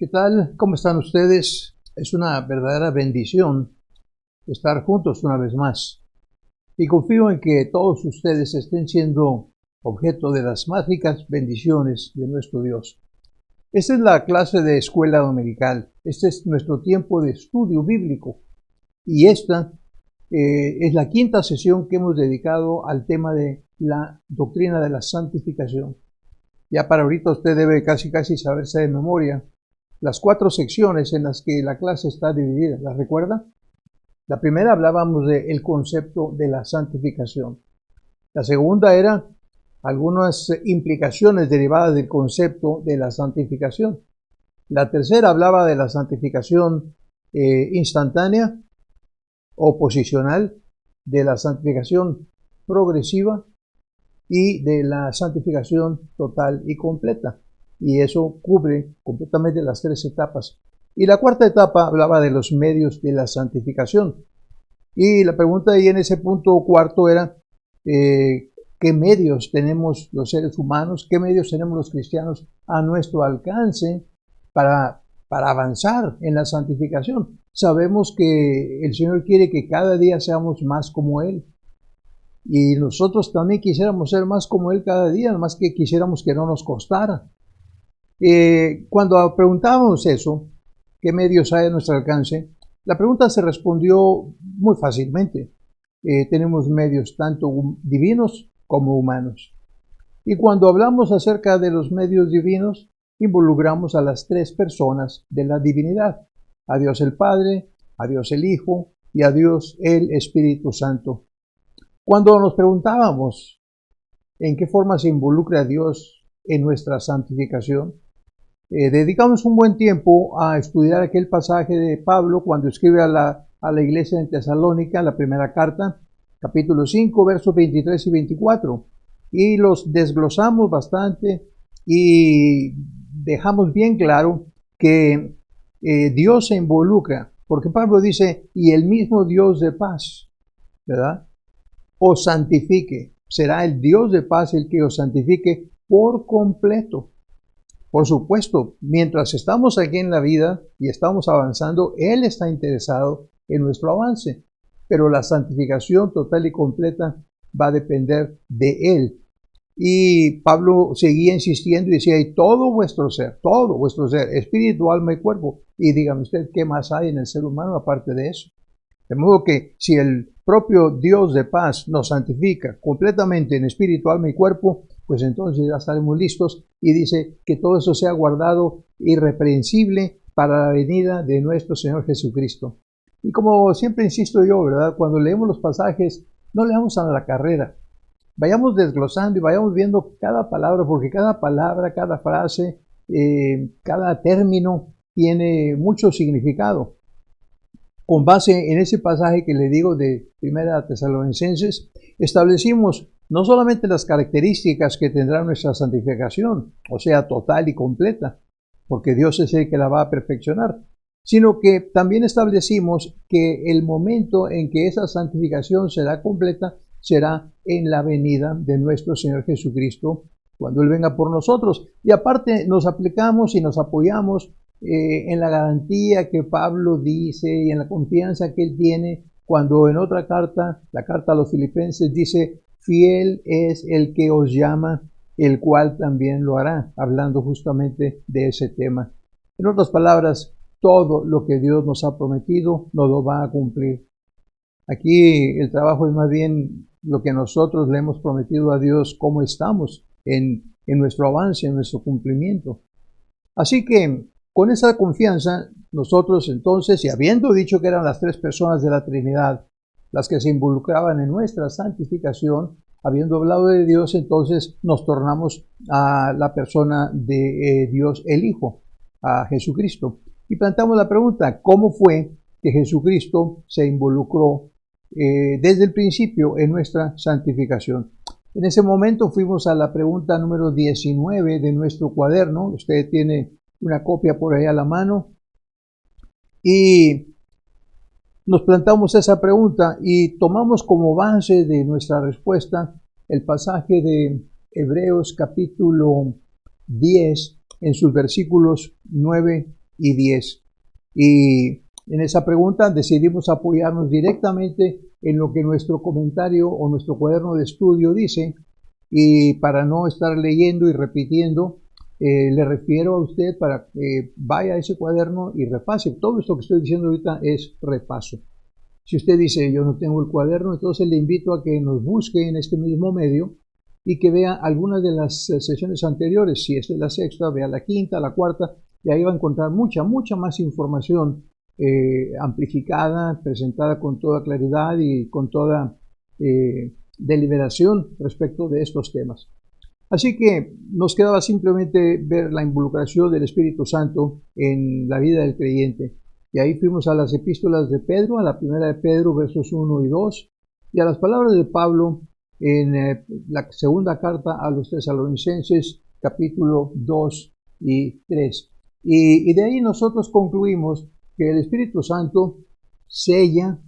¿Qué tal? ¿Cómo están ustedes? Es una verdadera bendición estar juntos una vez más. Y confío en que todos ustedes estén siendo objeto de las más ricas bendiciones de nuestro Dios. Esta es la clase de escuela dominical. Este es nuestro tiempo de estudio bíblico. Y esta es la quinta sesión que hemos dedicado al tema de la doctrina de la santificación. Ya para ahorita usted debe casi saberse de memoria las 4 secciones en las que la clase está dividida. ¿Las recuerda? La primera hablábamos del concepto de la santificación. La segunda era algunas implicaciones derivadas del concepto de la santificación. La tercera hablaba de la santificación instantánea o posicional, de la santificación progresiva y de la santificación total y completa. Y eso cubre completamente las 3 etapas. Y la cuarta etapa hablaba de los medios de la santificación. Y la pregunta ahí en ese punto cuarto era, ¿qué medios tenemos los seres humanos? ¿Qué medios tenemos los cristianos a nuestro alcance para avanzar en la santificación? Sabemos que el Señor quiere que cada día seamos más como Él. Y nosotros también quisiéramos ser más como Él cada día, más que quisiéramos que no nos costara. Cuando preguntábamos eso, ¿qué medios hay a nuestro alcance? La pregunta se respondió muy fácilmente. Tenemos medios tanto divinos como humanos. Y cuando hablamos acerca de los medios divinos, involucramos a las 3 personas de la divinidad: a Dios el Padre, a Dios el Hijo y a Dios el Espíritu Santo. Cuando nos preguntábamos en qué forma se involucra a Dios en nuestra santificación, dedicamos un buen tiempo a estudiar aquel pasaje de Pablo cuando escribe a la iglesia en Tesalónica, la primera carta, capítulo 5, versos 23 y 24. Y los desglosamos bastante y dejamos bien claro que Dios se involucra, porque Pablo dice, y el mismo Dios de paz, ¿verdad?, os santifique. Será el Dios de paz el que os santifique por completo. Por supuesto, mientras estamos aquí en la vida y estamos avanzando, Él está interesado en nuestro avance, pero la santificación total y completa va a depender de Él. Y Pablo seguía insistiendo y decía, y todo vuestro ser, espíritu, alma y cuerpo. Y dígame usted, ¿qué más hay en el ser humano aparte de eso? De modo que si el propio Dios de paz nos santifica completamente en espíritu, alma y cuerpo, pues entonces ya estaremos listos, y dice que todo eso sea guardado irreprensible para la venida de nuestro Señor Jesucristo. Y como siempre insisto yo, ¿verdad?, cuando leemos los pasajes, no leamos a la carrera. Vayamos desglosando y vayamos viendo cada palabra, porque cada palabra, cada frase, cada término tiene mucho significado. Con base en ese pasaje que le digo de Primera Tesalonicenses, establecimos no solamente las características que tendrá nuestra santificación, o sea, total y completa, porque Dios es el que la va a perfeccionar, sino que también establecimos que el momento en que esa santificación será completa será en la venida de nuestro Señor Jesucristo, cuando Él venga por nosotros. Y aparte nos aplicamos y nos apoyamos en la garantía que Pablo dice y en la confianza que él tiene cuando en otra carta, la carta a los Filipenses, dice, fiel es el que os llama, el cual también lo hará, hablando justamente de ese tema. En otras palabras, todo lo que Dios nos ha prometido nos lo va a cumplir. Aquí el trabajo es más bien lo que nosotros le hemos prometido a Dios, cómo estamos en nuestro avance, en nuestro cumplimiento. Así que con esa confianza, nosotros entonces, y habiendo dicho que eran las 3 personas de la Trinidad las que se involucraban en nuestra santificación, habiendo hablado de Dios, entonces nos tornamos a la persona de Dios el Hijo, a Jesucristo. Y planteamos la pregunta, ¿cómo fue que Jesucristo se involucró desde el principio en nuestra santificación? En ese momento fuimos a la pregunta número 19 de nuestro cuaderno. Usted tiene una copia por ahí a la mano, y nos plantamos esa pregunta y tomamos como base de nuestra respuesta el pasaje de Hebreos capítulo 10 en sus versículos 9 y 10. Y en esa pregunta decidimos apoyarnos directamente en lo que nuestro comentario o nuestro cuaderno de estudio dice, y para no estar leyendo y repitiendo, le refiero a usted para que vaya a ese cuaderno y repase. Todo esto que estoy diciendo ahorita es repaso. Si usted dice yo no tengo el cuaderno, entonces le invito a que nos busque en este mismo medio y que vea algunas de las sesiones anteriores. Si esta es la sexta, vea la quinta, la cuarta, y ahí va a encontrar mucha más información amplificada, presentada con toda claridad y con toda deliberación respecto de estos temas. Así que nos quedaba simplemente ver la involucración del Espíritu Santo en la vida del creyente. Y ahí fuimos a las epístolas de Pedro, a la primera de Pedro, versos 1 y 2, y a las palabras de Pablo en la segunda carta a los Tesalonicenses, capítulo 2 y 3. Y de ahí nosotros concluimos que el Espíritu Santo sella,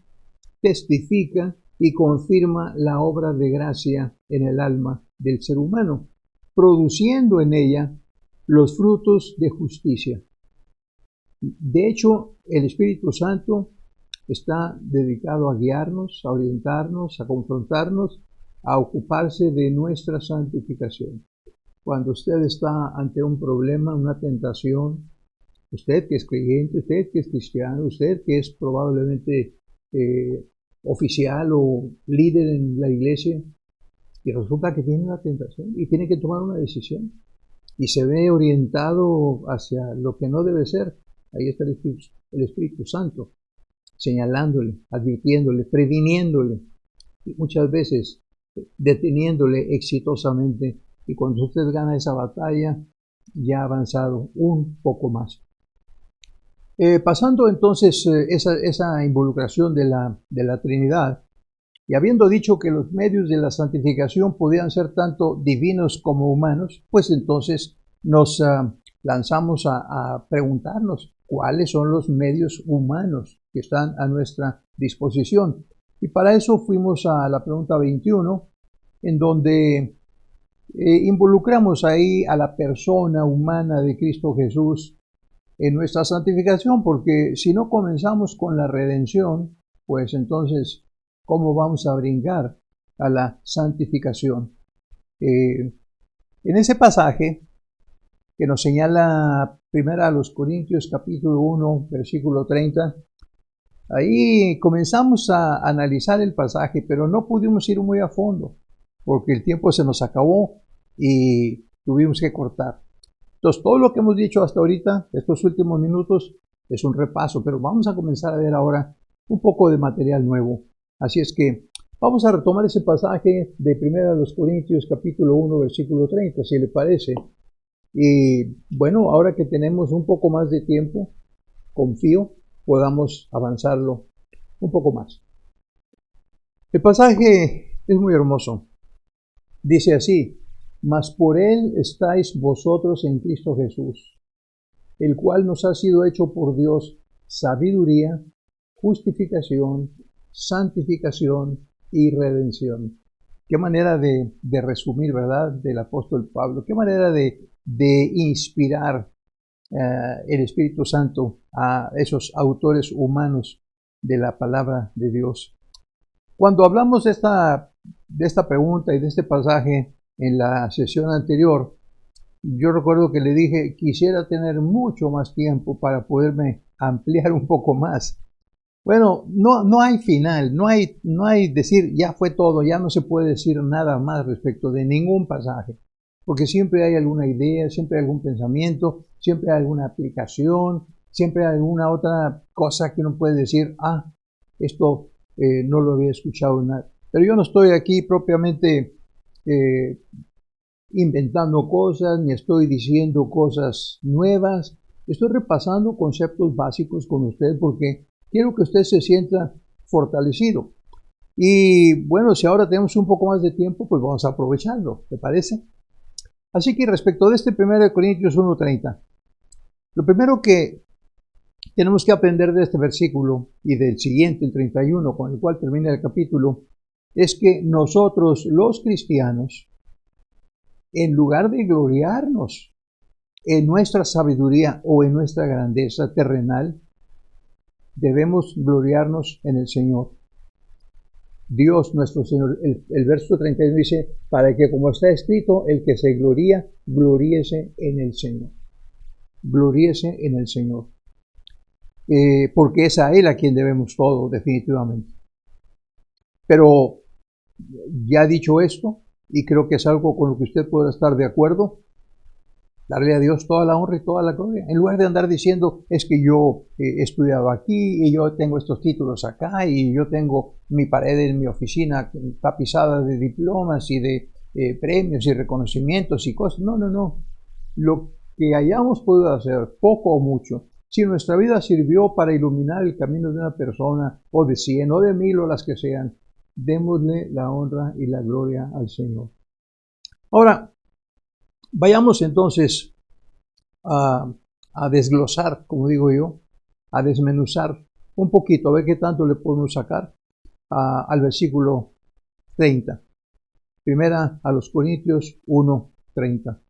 testifica y confirma la obra de gracia en el alma del ser humano, produciendo en ella los frutos de justicia. De hecho, el Espíritu Santo está dedicado a guiarnos, a orientarnos, a confrontarnos, a ocuparse de nuestra santificación. Cuando usted está ante un problema, una tentación, usted que es creyente, usted que es cristiano, usted que es probablemente oficial o líder en la iglesia, y resulta que tiene una tentación y tiene que tomar una decisión y se ve orientado hacia lo que no debe ser, ahí está el Espíritu Santo señalándole, advirtiéndole, previniéndole y muchas veces deteniéndole exitosamente, y cuando usted gana esa batalla ya ha avanzado un poco más. Pasando entonces esa involucración de la Trinidad, y habiendo dicho que los medios de la santificación podían ser tanto divinos como humanos, pues entonces nos lanzamos a preguntarnos cuáles son los medios humanos que están a nuestra disposición. Y para eso fuimos a la pregunta 21, en donde involucramos ahí a la persona humana de Cristo Jesús en nuestra santificación, porque si no comenzamos con la redención, pues entonces, ¿cómo vamos a brincar a la santificación? En ese pasaje que nos señala primera a los Corintios capítulo 1, versículo 30, ahí comenzamos a analizar el pasaje, pero no pudimos ir muy a fondo, porque el tiempo se nos acabó y tuvimos que cortar. Entonces, todo lo que hemos dicho hasta ahorita, estos últimos minutos, es un repaso, pero vamos a comenzar a ver ahora un poco de material nuevo. Así es que vamos a retomar ese pasaje de 1 Corintios capítulo 1, versículo 30, si le parece. Y bueno, ahora que tenemos un poco más de tiempo, confío, podamos avanzarlo un poco más. El pasaje es muy hermoso. Dice así: mas por él estáis vosotros en Cristo Jesús, el cual nos ha sido hecho por Dios sabiduría, justificación, santificación y redención. Qué manera de resumir, ¿verdad?, del apóstol Pablo. Qué manera de inspirar el Espíritu Santo a esos autores humanos de la palabra de Dios. Cuando hablamos de esta pregunta y de este pasaje en la sesión anterior, yo recuerdo que le dije, quisiera tener mucho más tiempo para poderme ampliar un poco más. Bueno, no hay final, no hay decir ya fue todo, ya no se puede decir nada más respecto de ningún pasaje, porque siempre hay alguna idea, siempre hay algún pensamiento, siempre hay alguna aplicación, siempre hay alguna otra cosa que uno puede decir, esto no lo había escuchado nada. Pero yo no estoy aquí propiamente inventando cosas, ni estoy diciendo cosas nuevas. Estoy repasando conceptos básicos con usted porque quiero que usted se sienta fortalecido. Y bueno, si ahora tenemos un poco más de tiempo, pues vamos a aprovecharlo, ¿te parece? Así que respecto de este 1 Corintios 1:30, lo primero que tenemos que aprender de este versículo y del siguiente, el 31, con el cual termina el capítulo, es que nosotros los cristianos, en lugar de gloriarnos en nuestra sabiduría o en nuestra grandeza terrenal, debemos gloriarnos en el Señor. Dios nuestro Señor, el verso 31 dice, para que como está escrito, el que se gloría, gloríese en el Señor. Gloríese en el Señor. Porque es a Él a quien debemos todo, definitivamente. Pero ya dicho esto, y creo que es algo con lo que usted pueda estar de acuerdo, darle a Dios toda la honra y toda la gloria. En lugar de andar diciendo, es que yo he estudiado aquí y yo tengo estos títulos acá y yo tengo mi pared en mi oficina tapizada de diplomas y de premios y reconocimientos y cosas. No, no, no. Lo que hayamos podido hacer, poco o mucho, si nuestra vida sirvió para iluminar el camino de una persona o de 100 o de 1000 o las que sean, démosle la honra y la gloria al Señor. Ahora, vayamos entonces a desglosar, como digo yo, a desmenuzar un poquito, a ver qué tanto le podemos sacar al versículo 30. Primera a los Corintios 1:30.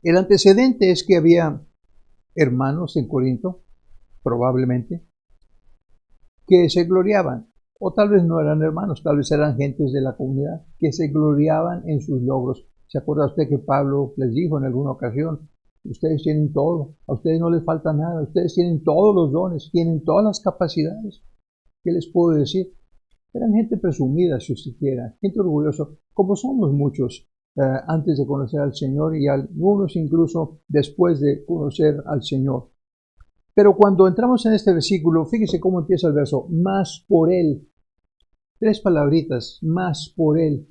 El antecedente es que había hermanos en Corinto, probablemente, que se gloriaban, o tal vez no eran hermanos, tal vez eran gentes de la comunidad, que se gloriaban en sus logros. ¿Se acuerda usted que Pablo les dijo en alguna ocasión, ustedes tienen todo, a ustedes no les falta nada, ustedes tienen todos los dones, tienen todas las capacidades? ¿Qué les puedo decir? Eran gente presumida, si usted quiera, gente orgullosa, como somos muchos antes de conocer al Señor y algunos incluso después de conocer al Señor. Pero cuando entramos en este versículo, fíjese cómo empieza el verso, más por Él. 3 palabritas, más por Él.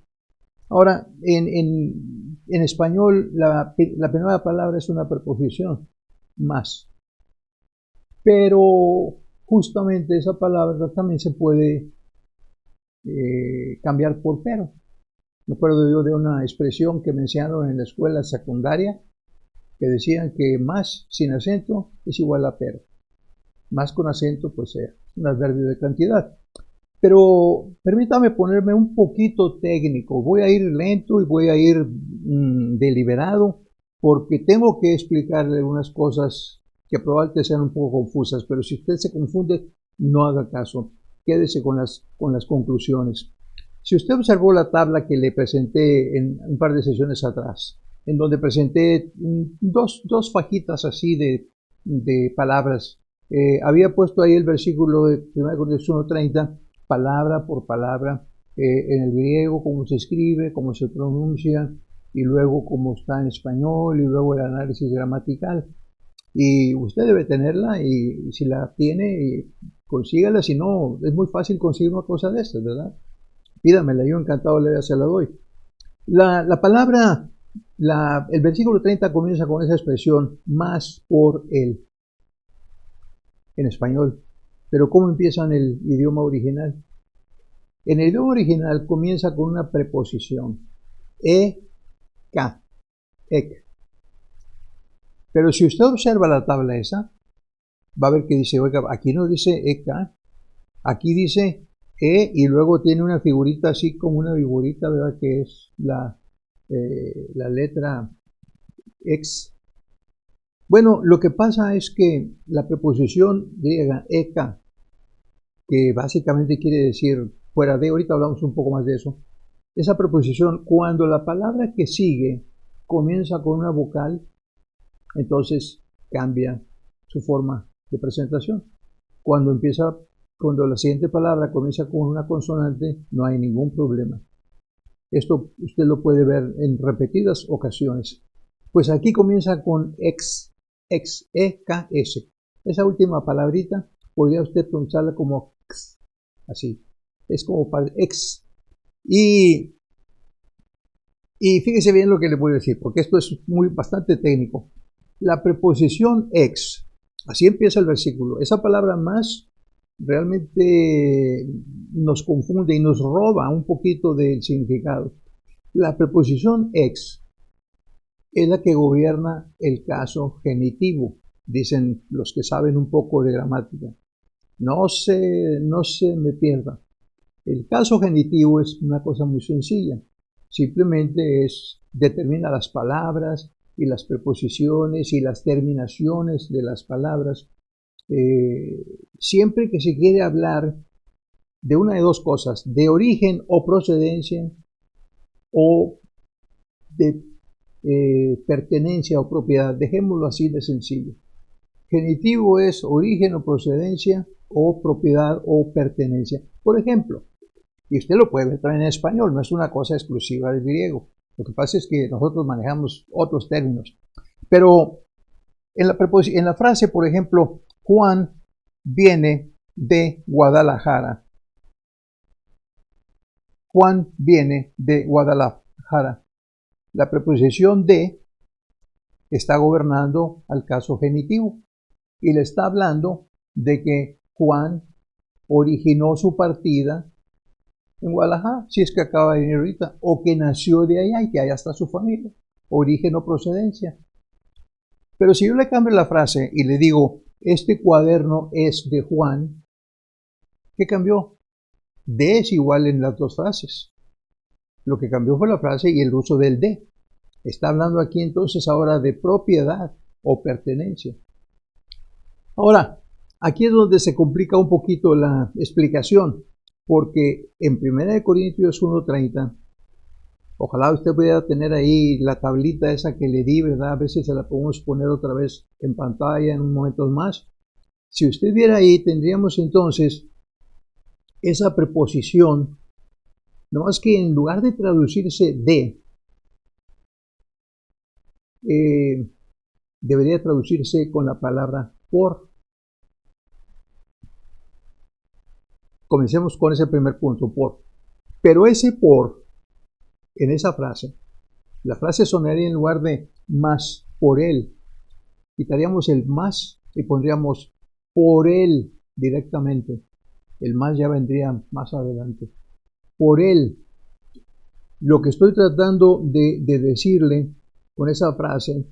Ahora, en español, la primera palabra es una preposición, más. Pero justamente esa palabra también se puede cambiar por pero. Me acuerdo yo de una expresión que me enseñaron en la escuela secundaria, que decían que más sin acento es igual a pero. Más con acento, pues es un adverbio de cantidad. Pero permítame ponerme un poquito técnico. Voy a ir lento y voy a ir deliberado, porque tengo que explicarle algunas cosas que probablemente sean un poco confusas, pero si usted se confunde, no haga caso. Quédese con las conclusiones. Si usted observó la tabla que le presenté en un par de sesiones atrás, en donde presenté dos fajitas así de palabras, había puesto ahí el versículo de 1 Corintios 1:30, palabra por palabra, en el griego, cómo se escribe, cómo se pronuncia, y luego cómo está en español, y luego el análisis gramatical. Y usted debe tenerla, y si la tiene, consígala. Si no, es muy fácil conseguir una cosa de estas, ¿verdad? Pídamela, yo encantado se la doy. La palabra, el versículo 30 comienza con esa expresión, más por Él, en español. Pero ¿cómo empieza en el idioma original? En el idioma original comienza con una preposición, ek. Pero si usted observa la tabla esa, va a ver que dice, oiga, aquí no dice ek, aquí dice y luego tiene una figurita así como una figurita, ¿verdad? Que es la letra X. Bueno, lo que pasa es que la preposición griega eka, que básicamente quiere decir fuera de, ahorita hablamos un poco más de eso, esa preposición, cuando la palabra que sigue comienza con una vocal, entonces cambia su forma de presentación. Cuando la siguiente palabra comienza con una consonante, no hay ningún problema. Esto usted lo puede ver en repetidas ocasiones. Pues aquí comienza con X, E-K-S. Esa última palabrita podría usted pronunciarla como X, así. Es como para X. Y fíjese bien lo que le voy a decir, porque esto es bastante técnico. La preposición X, así empieza el versículo. Esa palabra más realmente nos confunde y nos roba un poquito del significado. La preposición ex es la que gobierna el caso genitivo, dicen los que saben un poco de gramática. No se me pierda. El caso genitivo es una cosa muy sencilla. Simplemente es determina las palabras y las preposiciones y las terminaciones de las palabras. Siempre que se quiere hablar de una de dos cosas, de origen o procedencia, o de pertenencia o propiedad, dejémoslo así de sencillo. Genitivo es origen o procedencia, o propiedad o pertenencia. Por ejemplo, y usted lo puede traer en español, no es una cosa exclusiva del griego. Lo que pasa es que nosotros manejamos otros términos. Pero en la frase, por ejemplo, Juan viene de Guadalajara. Juan viene de Guadalajara. La preposición de está gobernando al caso genitivo y le está hablando de que Juan originó su partida en Guadalajara, si es que acaba de venir ahorita, o que nació de allá y que allá está su familia, origen o procedencia. Pero si yo le cambio la frase y le digo, este cuaderno es de Juan, ¿qué cambió? De es igual en las dos frases. Lo que cambió fue la frase y el uso del de. Está hablando aquí entonces ahora de propiedad o pertenencia. Ahora, aquí es donde se complica un poquito la explicación, porque en 1 Corintios 1:30, ojalá usted pudiera tener ahí la tablita esa que le di, ¿verdad? A veces se la podemos poner otra vez en pantalla en un momento más. Si usted viera ahí, tendríamos entonces esa preposición, nomás que en lugar de traducirse de, debería traducirse con la palabra por. Comencemos con ese primer punto, por. Pero ese por, en esa frase, la frase sonaría en lugar de más por él. Quitaríamos el más y pondríamos por él directamente. El más ya vendría más adelante. Por él. Lo que estoy tratando de decirle con esa frase,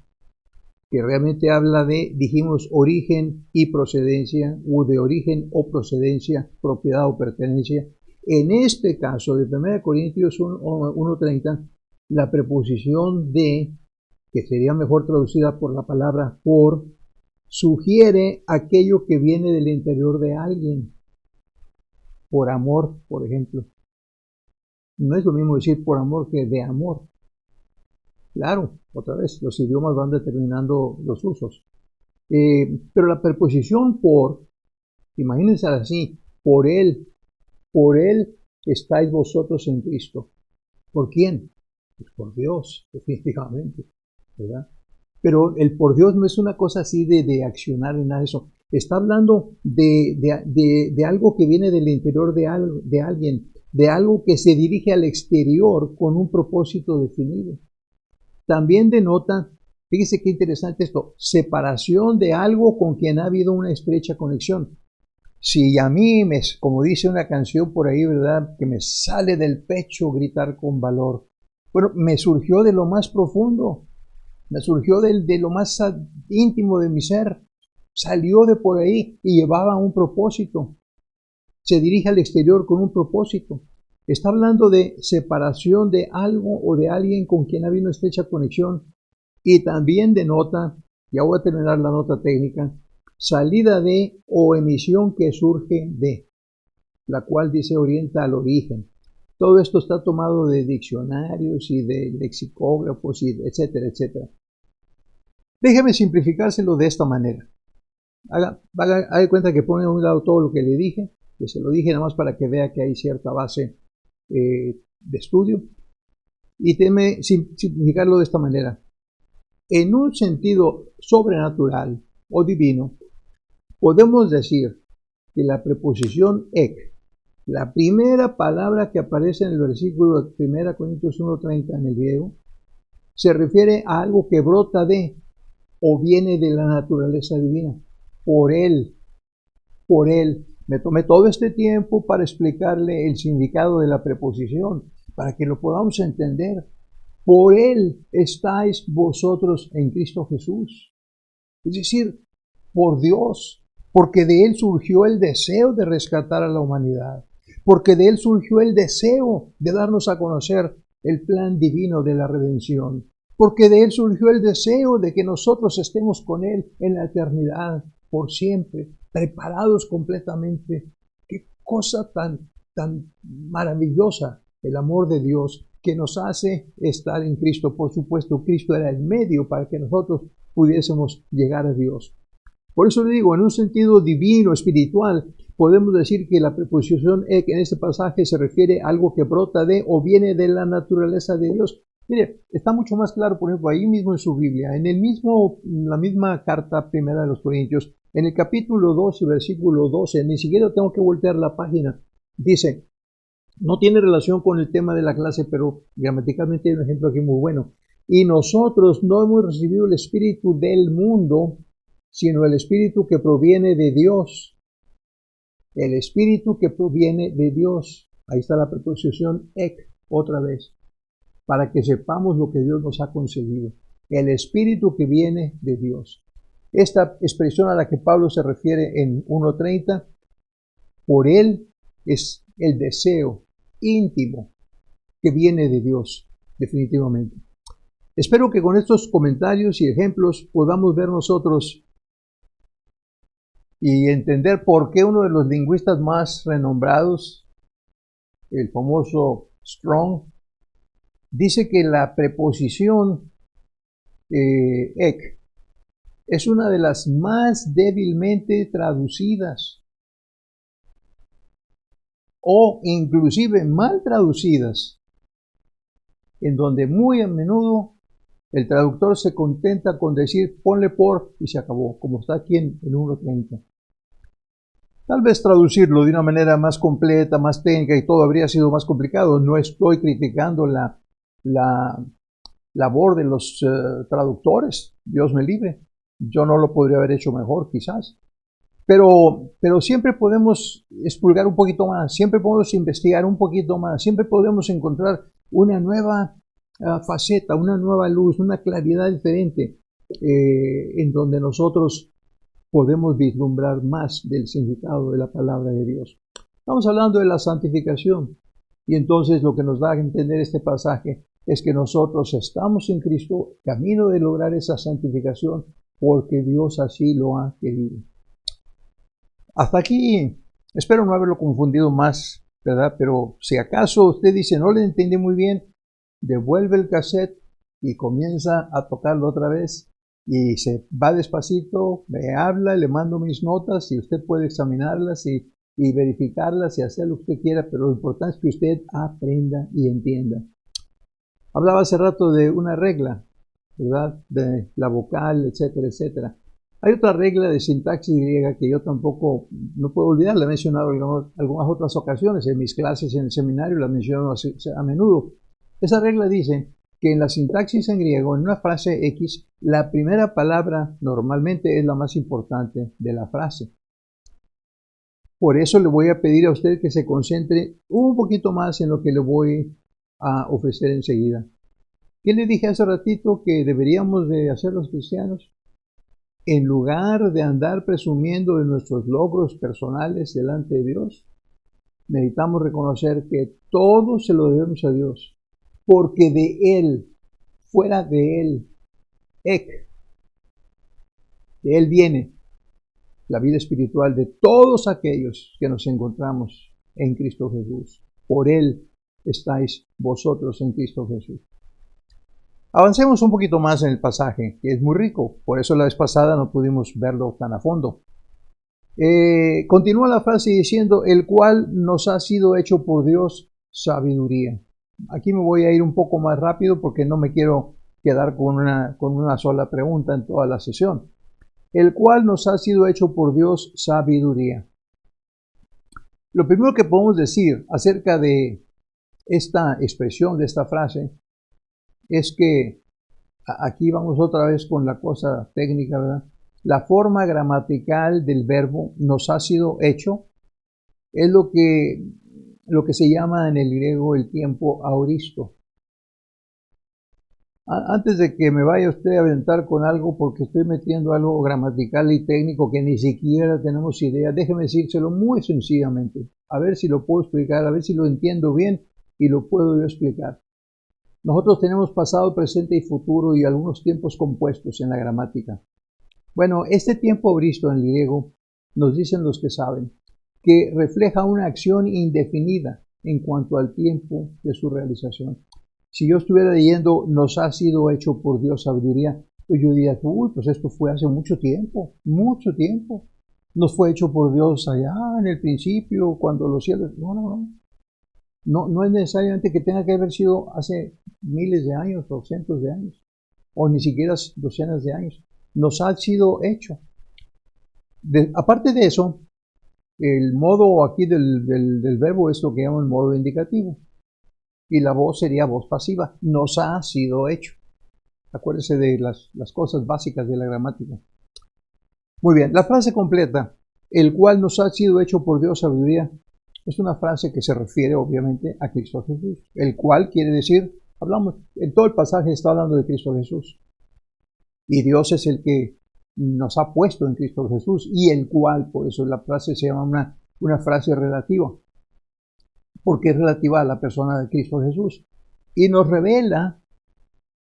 que realmente habla de, dijimos, origen y procedencia, o de origen o procedencia, propiedad o pertenencia. En este caso, de 1 Corintios 1:30, la preposición de, que sería mejor traducida por la palabra por, sugiere aquello que viene del interior de alguien. Por amor, por ejemplo. No es lo mismo decir por amor que de amor. Claro, otra vez, los idiomas van determinando los usos. Pero la preposición por, imagínense así, por él estáis vosotros en Cristo. ¿Por quién? Pues por Dios, definitivamente, ¿verdad? Pero el por Dios no es una cosa así de accionar en nada de eso. Está hablando de algo que viene del interior de alguien, de algo que se dirige al exterior con un propósito definido. También denota, fíjese qué interesante esto, separación de algo con quien ha habido una estrecha conexión. Si a mí, como dice una canción por ahí, ¿verdad?, que me sale del pecho gritar con valor. Bueno, me surgió de lo más profundo, me surgió de lo más íntimo de mi ser, salió de por ahí y llevaba un propósito. Se dirige al exterior con un propósito. Está hablando de separación de algo o de alguien con quien ha habido una estrecha conexión. Y también denota, ya voy a terminar la nota técnica, salida de o emisión que surge de, la cual dice orienta al origen. Todo esto está tomado de diccionarios y de lexicógrafos, y etcétera, etcétera. Déjeme simplificárselo de esta manera. Haga cuenta que pone a un lado todo lo que le dije, que se lo dije nada más para que vea que hay cierta base de estudio. Y déjeme simplificarlo de esta manera. En un sentido sobrenatural o divino, podemos decir que la preposición ek, la primera palabra que aparece en el versículo de 1 Corintios 1:30 en el griego, se refiere a algo que brota de o viene de la naturaleza divina. Por él. Me tomé todo este tiempo para explicarle el significado de la preposición, para que lo podamos entender. Por él estáis vosotros en Cristo Jesús. Es decir, por Dios, porque de él surgió el deseo de rescatar a la humanidad, porque de él surgió el deseo de darnos a conocer el plan divino de la redención, porque de Él surgió el deseo de que nosotros estemos con Él en la eternidad, por siempre, preparados completamente. Qué cosa tan maravillosa el amor de Dios que nos hace estar en Cristo. Por supuesto, Cristo era el medio para que nosotros pudiésemos llegar a Dios. Por eso le digo, en un sentido divino, espiritual, podemos decir que la preposición ek en este pasaje se refiere a algo que brota de o viene de la naturaleza de Dios. Mire, está mucho más claro, por ejemplo, ahí mismo en su Biblia, la misma carta primera de los Corintios, en el capítulo 2 y versículo 12, ni siquiera tengo que voltear la página, dice, no tiene relación con el tema de la clase, pero gramaticalmente hay un ejemplo aquí muy bueno. Y nosotros no hemos recibido el espíritu del mundo, sino el espíritu que proviene de Dios. El espíritu que proviene de Dios. Ahí está la preposición ek, otra vez, para que sepamos lo que Dios nos ha concedido. El espíritu que viene de Dios. Esta expresión a la que Pablo se refiere en 1:30, por él es el deseo íntimo que viene de Dios, definitivamente. Espero que con estos comentarios y ejemplos podamos ver nosotros y entender por qué uno de los lingüistas más renombrados, el famoso Strong, dice que la preposición ek es una de las más débilmente traducidas o inclusive mal traducidas, en donde muy a menudo el traductor se contenta con decir ponle por y se acabó, como está aquí en 1:30. Tal vez traducirlo de una manera más completa, más técnica y todo habría sido más complicado. No estoy criticando la labor de los traductores, Dios me libre. Yo no lo podría haber hecho mejor, quizás. Pero siempre podemos expulgar un poquito más, siempre podemos investigar un poquito más, siempre podemos encontrar una nueva faceta, una nueva luz, una claridad diferente en donde nosotros podemos vislumbrar más del significado de la palabra de Dios. Estamos hablando de la santificación y entonces lo que nos da a entender este pasaje es que nosotros estamos en Cristo, camino de lograr esa santificación porque Dios así lo ha querido. Hasta aquí espero no haberlo confundido más, ¿verdad? Pero si acaso usted dice no le entendí muy bien, devuelve el cassette y comienza a tocarlo otra vez y se va despacito, me habla, le mando mis notas y usted puede examinarlas y verificarlas y hacer lo que usted quiera, pero lo importante es que usted aprenda y entienda. Hablaba hace rato de una regla, ¿verdad? De la vocal, etcétera, etcétera. Hay otra regla de sintaxis griega que yo tampoco no puedo olvidar, la he mencionado en algunas otras ocasiones, en mis clases en el seminario la menciono a menudo. Esa regla dice que en la sintaxis en griego, en una frase X, la primera palabra normalmente es la más importante de la frase. Por eso le voy a pedir a usted que se concentre un poquito más en lo que le voy a ofrecer enseguida. ¿Qué le dije hace ratito que deberíamos de hacer los cristianos? En lugar de andar presumiendo de nuestros logros personales delante de Dios, necesitamos reconocer que todo se lo debemos a Dios, porque de Él, fuera de Él, ek, de Él viene la vida espiritual de todos aquellos que nos encontramos en Cristo Jesús. Por Él estáis vosotros en Cristo Jesús. Avancemos un poquito más en el pasaje, que es muy rico, por eso la vez pasada no pudimos verlo tan a fondo. Continúa la frase diciendo, el cual nos ha sido hecho por Dios sabiduría. Aquí me voy a ir un poco más rápido porque no me quiero quedar con una sola pregunta en toda la sesión. El cual nos ha sido hecho por Dios sabiduría. Lo primero que podemos decir acerca de esta expresión, de esta frase, es que aquí vamos otra vez con la cosa técnica, ¿verdad? La forma gramatical del verbo nos ha sido hecho es lo que se llama en el griego el tiempo aoristo. Antes de que me vaya usted a aventar con algo porque estoy metiendo algo gramatical y técnico que ni siquiera tenemos idea, déjeme decírselo muy sencillamente, a ver si lo puedo explicar, a ver si lo entiendo bien y lo puedo yo explicar. Nosotros tenemos pasado, presente y futuro y algunos tiempos compuestos en la gramática. Bueno, este tiempo visto en griego, nos dicen los que saben, que refleja una acción indefinida en cuanto al tiempo de su realización. Si yo estuviera leyendo, nos ha sido hecho por Dios sabiduría, pues yo diría, uy, pues esto fue hace mucho tiempo, mucho tiempo. Nos fue hecho por Dios allá en el principio, cuando los cielos... No es necesariamente que tenga que haber sido hace miles de años o cientos de años, o ni siquiera docenas de años. Nos ha sido hecho. Aparte de eso, el modo aquí del verbo es lo que llaman modo indicativo. Y la voz sería voz pasiva. Nos ha sido hecho. Acuérdese de las cosas básicas de la gramática. Muy bien, la frase completa, el cual nos ha sido hecho por Dios sabiduría, es una frase que se refiere obviamente a Cristo Jesús. El cual quiere decir, hablamos, en todo el pasaje está hablando de Cristo Jesús. Y Dios es el que nos ha puesto en Cristo Jesús y el cual, por eso la frase se llama una frase relativa, porque es relativa a la persona de Cristo Jesús. Y nos revela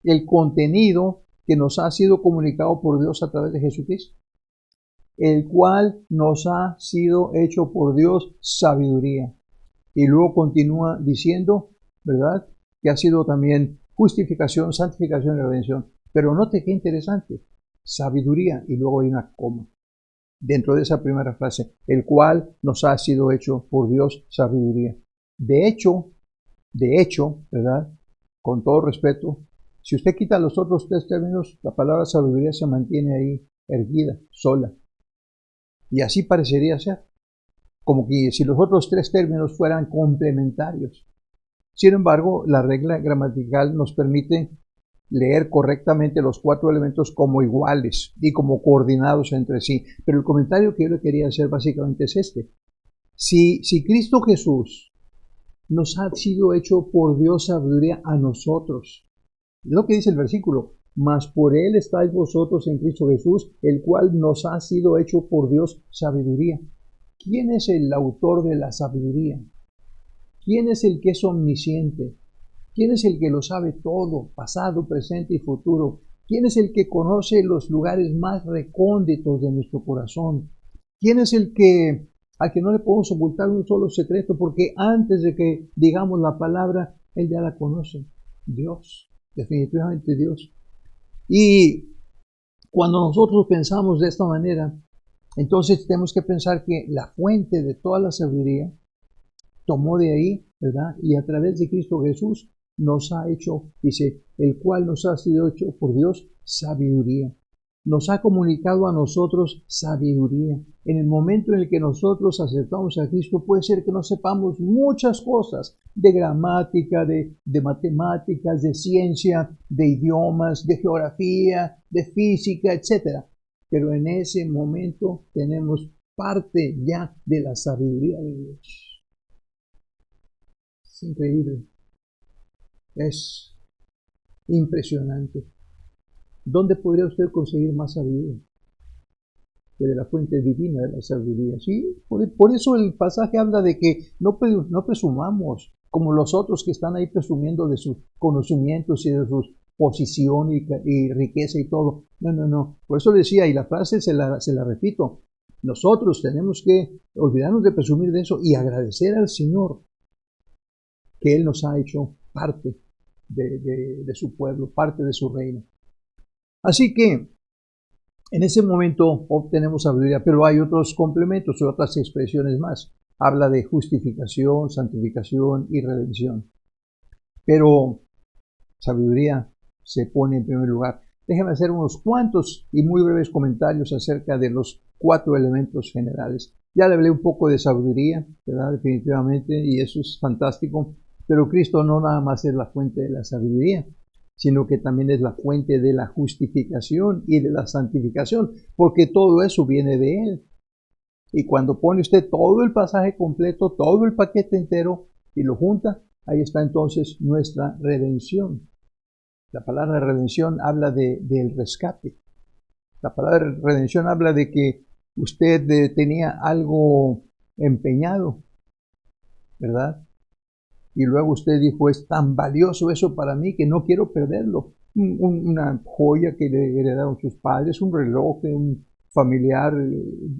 el contenido que nos ha sido comunicado por Dios a través de Jesucristo, el cual nos ha sido hecho por Dios sabiduría. Y luego continúa diciendo, ¿verdad?, que ha sido también justificación, santificación y redención. Pero note qué interesante, sabiduría, y luego hay una coma dentro de esa primera frase, el cual nos ha sido hecho por Dios sabiduría. De hecho, ¿verdad?, con todo respeto, si usted quita los otros tres términos, la palabra sabiduría se mantiene ahí erguida, sola. Y así parecería ser, como que si los otros tres términos fueran complementarios. Sin embargo, la regla gramatical nos permite leer correctamente los cuatro elementos como iguales y como coordinados entre sí. Pero el comentario que yo le quería hacer básicamente es este. Si Cristo Jesús nos ha sido hecho por Dios sabiduría a nosotros, es lo que dice el versículo, mas por Él estáis vosotros en Cristo Jesús, el cual nos ha sido hecho por Dios sabiduría. ¿Quién es el autor de la sabiduría? ¿Quién es el que es omnisciente? ¿Quién es el que lo sabe todo, pasado, presente y futuro? ¿Quién es el que conoce los lugares más recónditos de nuestro corazón? ¿Quién es el que al que no le podemos ocultar un solo secreto? Porque antes de que digamos la palabra, Él ya la conoce. Dios, definitivamente Dios. Y cuando nosotros pensamos de esta manera, entonces tenemos que pensar que la fuente de toda la sabiduría tomó de ahí, ¿verdad? Y a través de Cristo Jesús nos ha hecho, dice, el cual nos ha sido hecho por Dios sabiduría. Nos ha comunicado a nosotros sabiduría. En el momento en el que nosotros aceptamos a Cristo, puede ser que no sepamos muchas cosas de gramática, de matemáticas, de ciencia, de idiomas, de geografía, de física, etc. Pero en ese momento tenemos parte ya de la sabiduría de Dios. Es increíble. Es impresionante. ¿Dónde podría usted conseguir más sabiduría? Que de la fuente divina de la sabiduría. Sí, por eso el pasaje habla de que no presumamos como los otros que están ahí presumiendo de sus conocimientos y de su posición y riqueza y todo. No. Por eso decía, y la frase se la repito, nosotros tenemos que olvidarnos de presumir de eso y agradecer al Señor que Él nos ha hecho parte de su pueblo, parte de su reino. Así que en ese momento obtenemos sabiduría, pero hay otros complementos, otras expresiones más. Habla de justificación, santificación y redención. Pero sabiduría se pone en primer lugar. Déjenme hacer unos cuantos y muy breves comentarios acerca de los cuatro elementos generales. Ya le hablé un poco de sabiduría, ¿verdad? Definitivamente, y eso es fantástico. Pero Cristo no nada más es la fuente de la sabiduría, sino que también es la fuente de la justificación y de la santificación, porque todo eso viene de Él. Y cuando pone usted todo el pasaje completo, todo el paquete entero, y lo junta, ahí está entonces nuestra redención. La palabra redención habla del rescate. La palabra redención habla de que usted tenía algo empeñado, ¿verdad? y luego usted dijo, es tan valioso eso para mí que no quiero perderlo. Una joya que le heredaron sus padres, un reloj de un familiar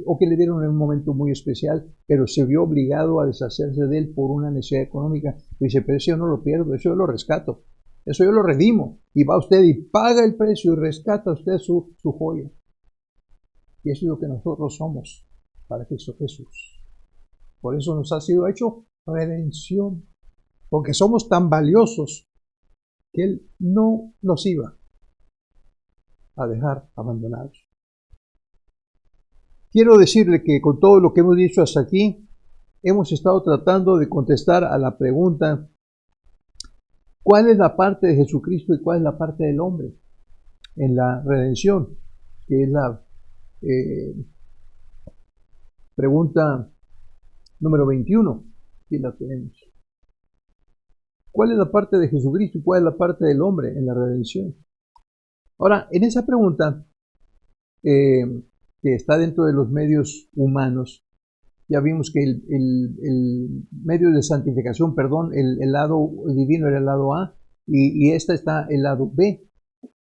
o que le dieron en un momento muy especial, pero se vio obligado a deshacerse de él por una necesidad económica. Dice, pero eso yo no lo pierdo, eso yo lo rescato, eso yo lo redimo. Y va usted y paga el precio y rescata usted su joya. Y eso es lo que nosotros somos para Cristo Jesús. Por eso nos ha sido hecho redención, porque somos tan valiosos que Él no nos iba a dejar abandonados. Quiero decirle que con todo lo que hemos dicho hasta aquí, hemos estado tratando de contestar a la pregunta, ¿cuál es la parte de Jesucristo y cuál es la parte del hombre en la redención? Que es la pregunta número 21, aquí la tenemos. ¿Cuál es la parte de Jesucristo y cuál es la parte del hombre en la redención? Ahora, en esa pregunta, que está dentro de los medios humanos, ya vimos que el medio de santificación, perdón, el lado divino era el lado A, y esta está el lado B.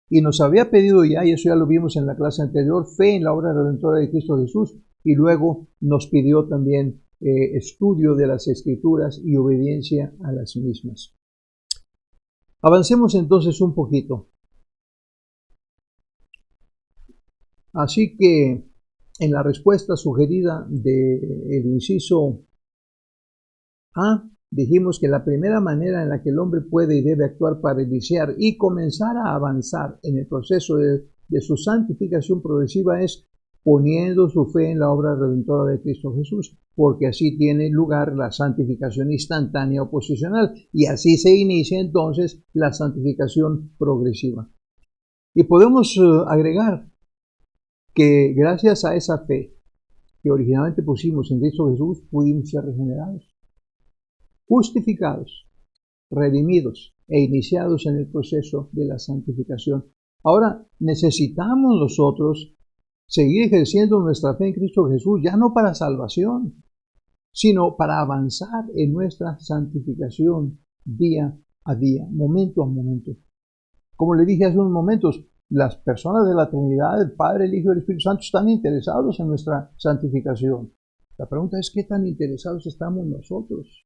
Y nos había pedido ya, y eso ya lo vimos en la clase anterior, fe en la obra redentora de Cristo Jesús, y luego nos pidió también estudio de las Escrituras y obediencia a las mismas. Avancemos entonces un poquito. Así que en la respuesta sugerida del inciso A, dijimos que la primera manera en la que el hombre puede y debe actuar para iniciar y comenzar a avanzar en el proceso de su santificación progresiva es poniendo su fe en la obra redentora de Cristo Jesús, porque así tiene lugar la santificación instantánea o posicional, y así se inicia entonces la santificación progresiva. Y podemos agregar que gracias a esa fe que originalmente pusimos en Cristo Jesús, pudimos ser regenerados, justificados, redimidos e iniciados en el proceso de la santificación. Ahora necesitamos nosotros seguir ejerciendo nuestra fe en Cristo Jesús, ya no para salvación, sino para avanzar en nuestra santificación día a día, momento a momento. Como le dije hace unos momentos, las personas de la Trinidad, el Padre, el Hijo y el Espíritu Santo, están interesados en nuestra santificación. La pregunta es, ¿qué tan interesados estamos nosotros?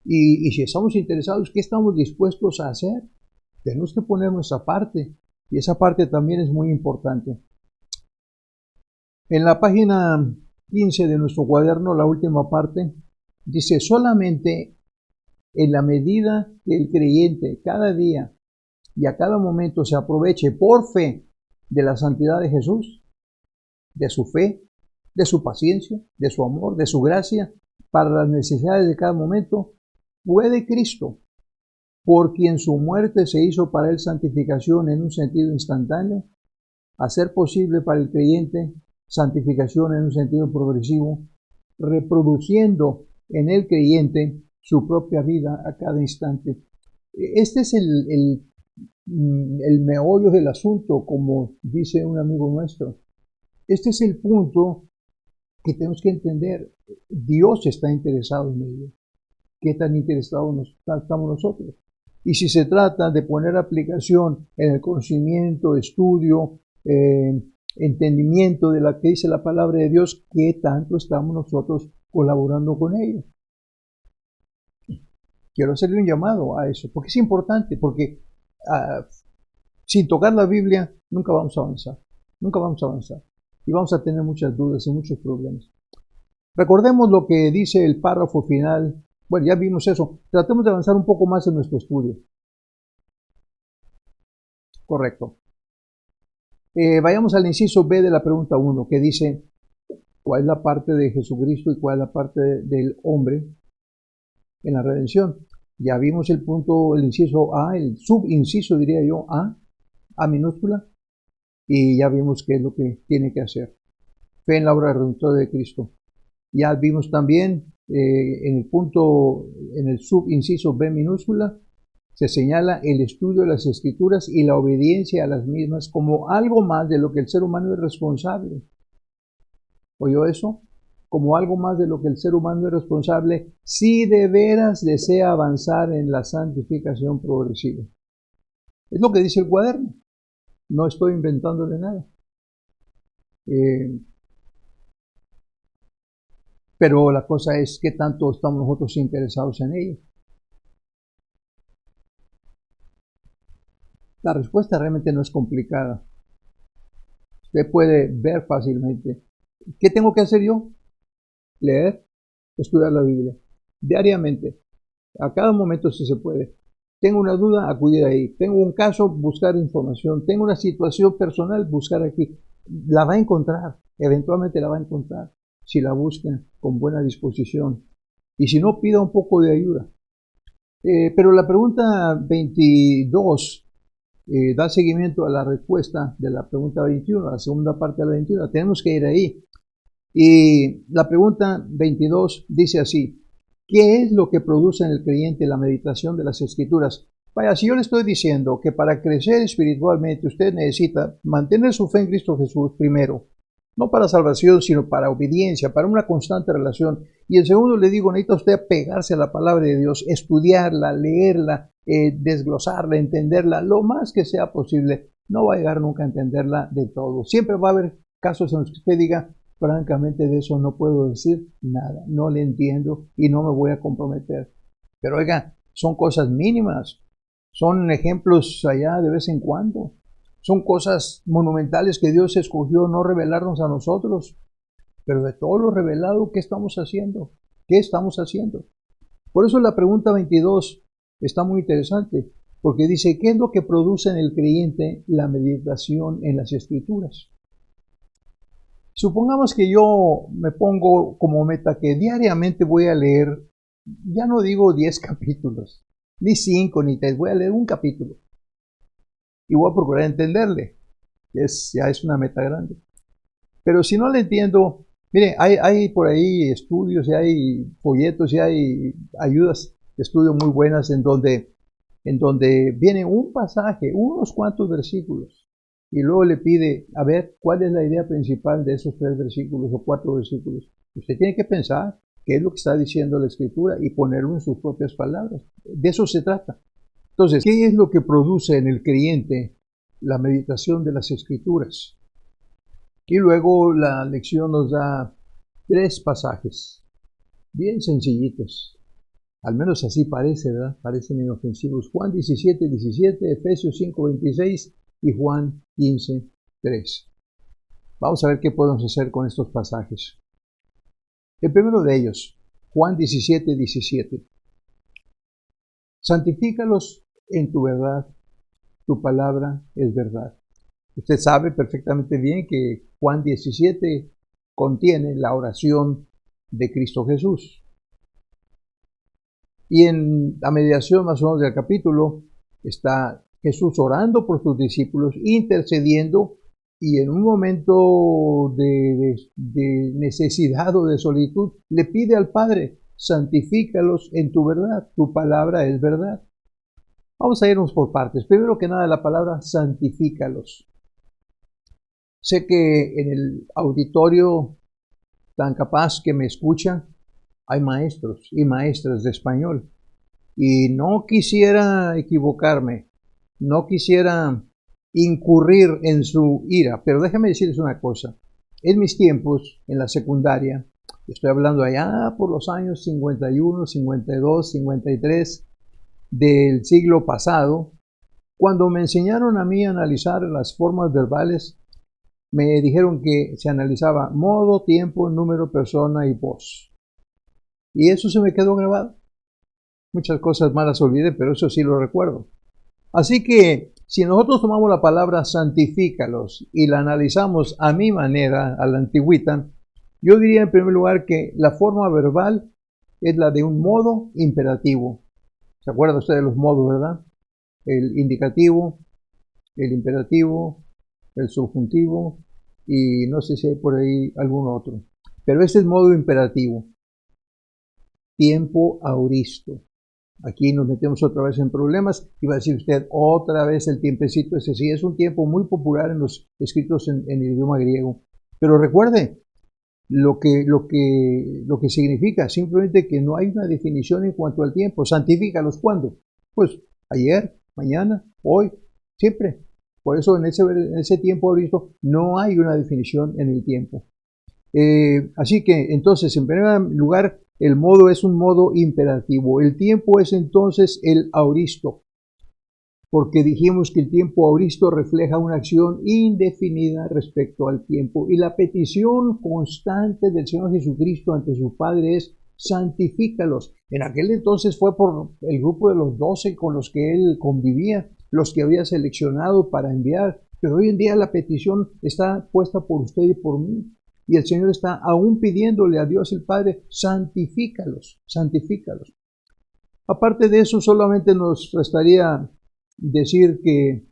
Y si estamos interesados, ¿qué estamos dispuestos a hacer? Tenemos que poner nuestra parte, y esa parte también es muy importante. En la página 15 de nuestro cuaderno, la última parte, dice, solamente en la medida que el creyente cada día y a cada momento se aproveche por fe de la santidad de Jesús, de su fe, de su paciencia, de su amor, de su gracia, para las necesidades de cada momento, puede Cristo, por quien su muerte se hizo para él santificación en un sentido instantáneo, hacer posible para el creyente santificación en un sentido progresivo, reproduciendo en el creyente su propia vida a cada instante. Este es el meollo del asunto, como dice un amigo nuestro. Este es el punto que tenemos que entender. Dios está interesado en ello. ¿Qué tan interesados estamos nosotros? Y si se trata de poner aplicación en el conocimiento, estudio, entendimiento de la que dice la palabra de Dios, ¿qué tanto estamos nosotros colaborando con ello? Quiero hacerle un llamado a eso, porque es importante, porque sin tocar la Biblia nunca vamos a avanzar, nunca vamos a avanzar, y vamos a tener muchas dudas y muchos problemas. Recordemos lo que dice el párrafo final. Bueno, ya vimos eso. Tratemos de avanzar un poco más en nuestro estudio. Correcto. Vayamos al inciso B de la pregunta 1, que dice, ¿cuál es la parte de Jesucristo y cuál es la parte del hombre en la redención? Ya vimos el punto, el inciso A, el subinciso, diría yo, A minúscula, y ya vimos qué es lo que tiene que hacer. Fe en la obra redentora de Cristo. Ya vimos también en el punto, en el subinciso B minúscula, se señala el estudio de las Escrituras y la obediencia a las mismas como algo más de lo que el ser humano es responsable. ¿Oyó eso? como algo más de lo que el ser humano es responsable si de veras desea avanzar en la santificación progresiva. Es lo que dice el cuaderno. No estoy inventándole nada. Pero la cosa es qué tanto estamos nosotros interesados en ello. La respuesta realmente no es complicada. Usted puede ver fácilmente. ¿Qué tengo que hacer yo? Leer, estudiar la Biblia. Diariamente. A cada momento si se puede. Tengo una duda, acudir ahí. Tengo un caso, buscar información. Tengo una situación personal, buscar aquí. La va a encontrar. Eventualmente la va a encontrar. Si la busca con buena disposición. Y si no, pida un poco de ayuda. Pero la pregunta 22 da seguimiento a la respuesta de la pregunta 21, la segunda parte de la 21. Tenemos que ir ahí. Y la pregunta 22 dice así: ¿qué es lo que produce en el creyente la meditación de las Escrituras? Vaya, si yo le estoy diciendo que para crecer espiritualmente usted necesita mantener su fe en Cristo Jesús primero, no para salvación, sino para obediencia, para una constante relación. Y en segundo le digo, necesita usted apegarse a la palabra de Dios, estudiarla, leerla, desglosarla, entenderla, lo más que sea posible. No va a llegar nunca a entenderla de todo. Siempre va a haber casos en los que usted diga, francamente de eso no puedo decir nada, no le entiendo y no me voy a comprometer. Pero oiga, son cosas mínimas, son ejemplos allá de vez en cuando. Son cosas monumentales que Dios escogió no revelarnos a nosotros. Pero de todo lo revelado, ¿qué estamos haciendo? ¿Qué estamos haciendo? Por eso la pregunta 22 está muy interesante, porque dice, ¿qué es lo que produce en el creyente la meditación en las Escrituras? Supongamos que yo me pongo como meta que diariamente voy a leer, ya no digo 10 capítulos, ni 5, ni 3, voy a leer un capítulo. Y voy a procurar entenderle. Ya es una meta grande. Pero si no le entiendo, mire, hay por ahí estudios, y hay folletos, y hay ayudas de estudio muy buenas en donde viene un pasaje, unos cuantos versículos, y luego le pide, a ver, ¿cuál es la idea principal de esos 3 versículos o 4 versículos? Usted tiene que pensar qué es lo que está diciendo la Escritura y ponerlo en sus propias palabras. De eso se trata. Entonces, ¿qué es lo que produce en el creyente la meditación de las Escrituras? Y luego la lección nos da 3 pasajes, bien sencillitos. Al menos así parece, ¿verdad? Parecen inofensivos. Juan 17:17, Efesios 5:26 y Juan 15:3. Vamos a ver qué podemos hacer con estos pasajes. El primero de ellos, Juan 17:17. Santifícalos en tu verdad, tu palabra es verdad. Usted sabe perfectamente bien que Juan 17 contiene la oración de Cristo Jesús. Y en la mediación más o menos del capítulo está Jesús orando por sus discípulos, intercediendo, y en un momento de necesidad o de solitud le pide al Padre, santifícalos en tu verdad, tu palabra es verdad. Vamos a irnos por partes. Primero que nada, la palabra santifícalos. Sé que en el auditorio tan capaz que me escucha, hay maestros y maestras de español. Y no quisiera equivocarme, no quisiera incurrir en su ira, pero déjame decirles una cosa. En mis tiempos, en la secundaria, estoy hablando allá por los años 51, 52, 53 del siglo pasado, cuando me enseñaron a mí a analizar las formas verbales, me dijeron que se analizaba modo, tiempo, número, persona y voz. Y eso se me quedó grabado. Muchas cosas malas olvidé, pero eso sí lo recuerdo. Así que si nosotros tomamos la palabra santifícalos y la analizamos a mi manera, a la antigüita, yo diría en primer lugar que la forma verbal es la de un modo imperativo. ¿Se acuerda usted de los modos, verdad? El indicativo, el imperativo, el subjuntivo y no sé si hay por ahí algún otro. Pero este es modo imperativo. Tiempo auristo. Aquí nos metemos otra vez en problemas y va a decir usted otra vez el tiempecito ese. Sí, es un tiempo muy popular en los escritos en el idioma griego. Pero recuerde, lo que significa simplemente que no hay una definición en cuanto al tiempo. Santifícalos, ¿cuándo? Pues ayer, mañana, hoy, siempre. Por eso en ese tiempo auristo no hay una definición en el tiempo. Así que entonces, en primer lugar, el modo es un modo imperativo. El tiempo es entonces el auristo, porque dijimos que el tiempo auristo refleja una acción indefinida respecto al tiempo. Y la petición constante del Señor Jesucristo ante su Padre es: santifícalos. En aquel entonces fue por el grupo de los 12 con los que él convivía, los que había seleccionado para enviar. Pero hoy en día la petición está puesta por usted y por mí. Y el Señor está aún pidiéndole a Dios el Padre: santifícalos, santifícalos. Aparte de eso, solamente nos restaría decir que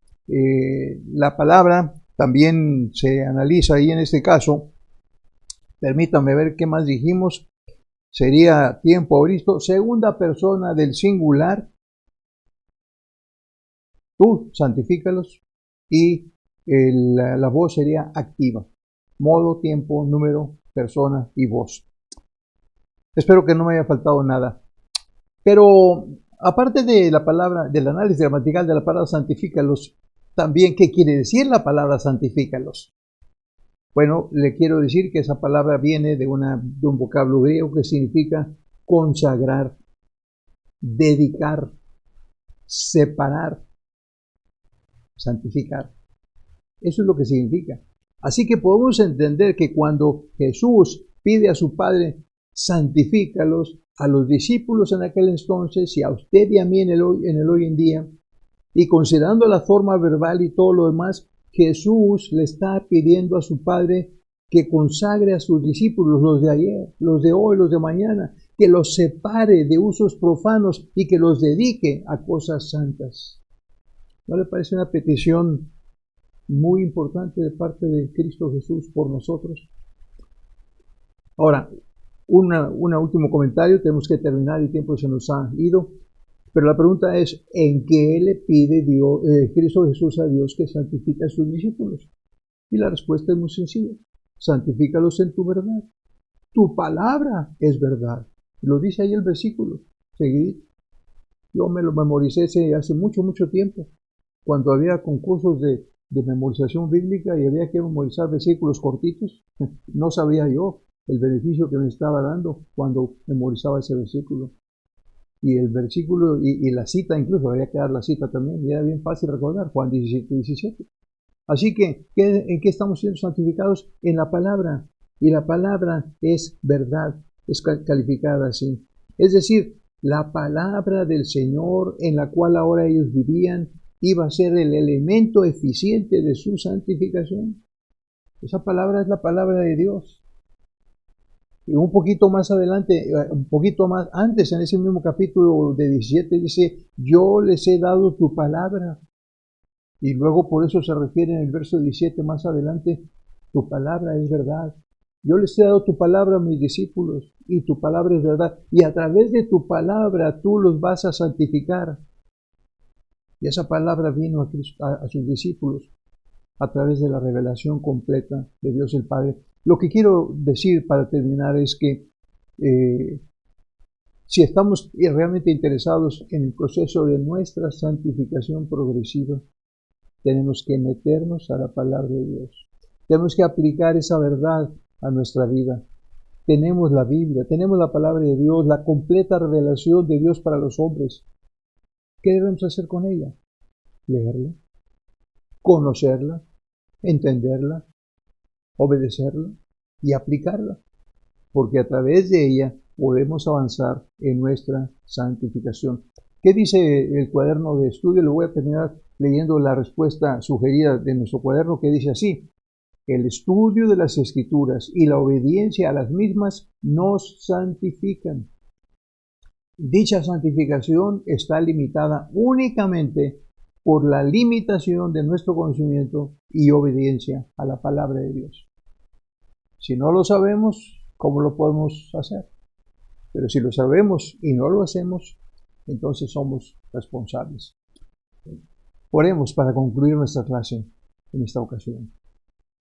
la palabra también se analiza ahí en este caso. Permítame ver qué más dijimos. Sería tiempo auristo, segunda persona del singular. Tú santifícalos. Y la voz sería activa. Modo, tiempo, número, persona y voz. Espero que no me haya faltado nada. Pero aparte de la palabra, del análisis gramatical de la palabra santifícalos, también, ¿qué quiere decir la palabra santifícalos? Bueno, le quiero decir que esa palabra viene de un vocablo griego que significa consagrar, dedicar, separar, santificar. Eso es lo que significa. Así que podemos entender que cuando Jesús pide a su Padre: santifícalos, a los discípulos en aquel entonces y a usted y a mí en el hoy en día, y considerando la forma verbal y todo lo demás, Jesús le está pidiendo a su Padre que consagre a sus discípulos, los de ayer, los de hoy, los de mañana, que los separe de usos profanos y que los dedique a cosas santas. ¿No le parece una petición muy importante de parte de Cristo Jesús por nosotros? Ahora, un último comentario, tenemos que terminar, el tiempo se nos ha ido, pero la pregunta es: ¿en qué le pide Cristo Jesús a Dios que santifique a sus discípulos? Y la respuesta es muy sencilla: santifícalos en tu verdad. Tu palabra es verdad. Lo dice ahí el versículo seguidito. Yo me lo memoricé hace mucho, mucho tiempo, cuando había concursos de memorización bíblica y había que memorizar versículos cortitos. No sabía yo el beneficio que me estaba dando cuando memorizaba ese versículo. Y el versículo y la cita, incluso había que dar la cita también, y era bien fácil recordar, Juan 17:17. Así que, ¿en qué estamos siendo santificados? En la palabra. Y la palabra es verdad, es calificada así. Es decir, la palabra del Señor en la cual ahora ellos vivían iba a ser el elemento eficiente de su santificación. Esa palabra es la palabra de Dios. Y un poquito más adelante, un poquito más antes, en ese mismo capítulo de 17, dice: yo les he dado tu palabra. Y luego por eso se refiere en el verso 17 más adelante: tu palabra es verdad. Yo les he dado tu palabra a mis discípulos y tu palabra es verdad. Y a través de tu palabra tú los vas a santificar. Y esa palabra vino a sus discípulos a través de la revelación completa de Dios el Padre. Lo que quiero decir para terminar es que si estamos realmente interesados en el proceso de nuestra santificación progresiva, tenemos que meternos a la palabra de Dios. Tenemos que aplicar esa verdad a nuestra vida. Tenemos la Biblia, tenemos la palabra de Dios, la completa revelación de Dios para los hombres. ¿Qué debemos hacer con ella? Leerla, conocerla, entenderla, obedecerla y aplicarla, porque a través de ella podemos avanzar en nuestra santificación. ¿Qué dice el cuaderno de estudio? Le voy a terminar leyendo la respuesta sugerida de nuestro cuaderno, que dice así: el estudio de las Escrituras y la obediencia a las mismas nos santifican. Dicha santificación está limitada únicamente por la limitación de nuestro conocimiento y obediencia a la palabra de Dios. Si no lo sabemos, ¿cómo lo podemos hacer? Pero si lo sabemos y no lo hacemos, entonces somos responsables. Oremos para concluir nuestra clase en esta ocasión.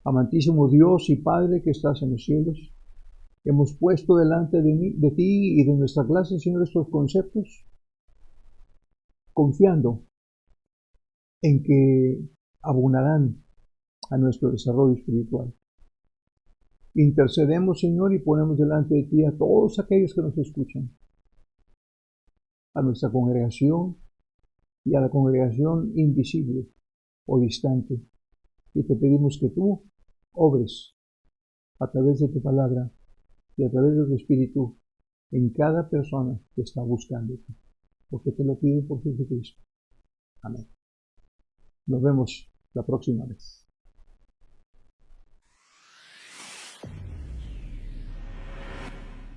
Amantísimo Dios y Padre que estás en los cielos, Hemos puesto delante de ti y de nuestra clase, Señor, estos conceptos, confiando en que abonarán a nuestro desarrollo espiritual. Intercedemos, Señor, y ponemos delante de ti a todos aquellos que nos escuchan, a nuestra congregación y a la congregación invisible o distante. Y te pedimos que tú obres a través de tu palabra y a través de tu Espíritu en cada persona que está buscándote. Porque te lo pido por Jesucristo. Amén. Nos vemos la próxima vez.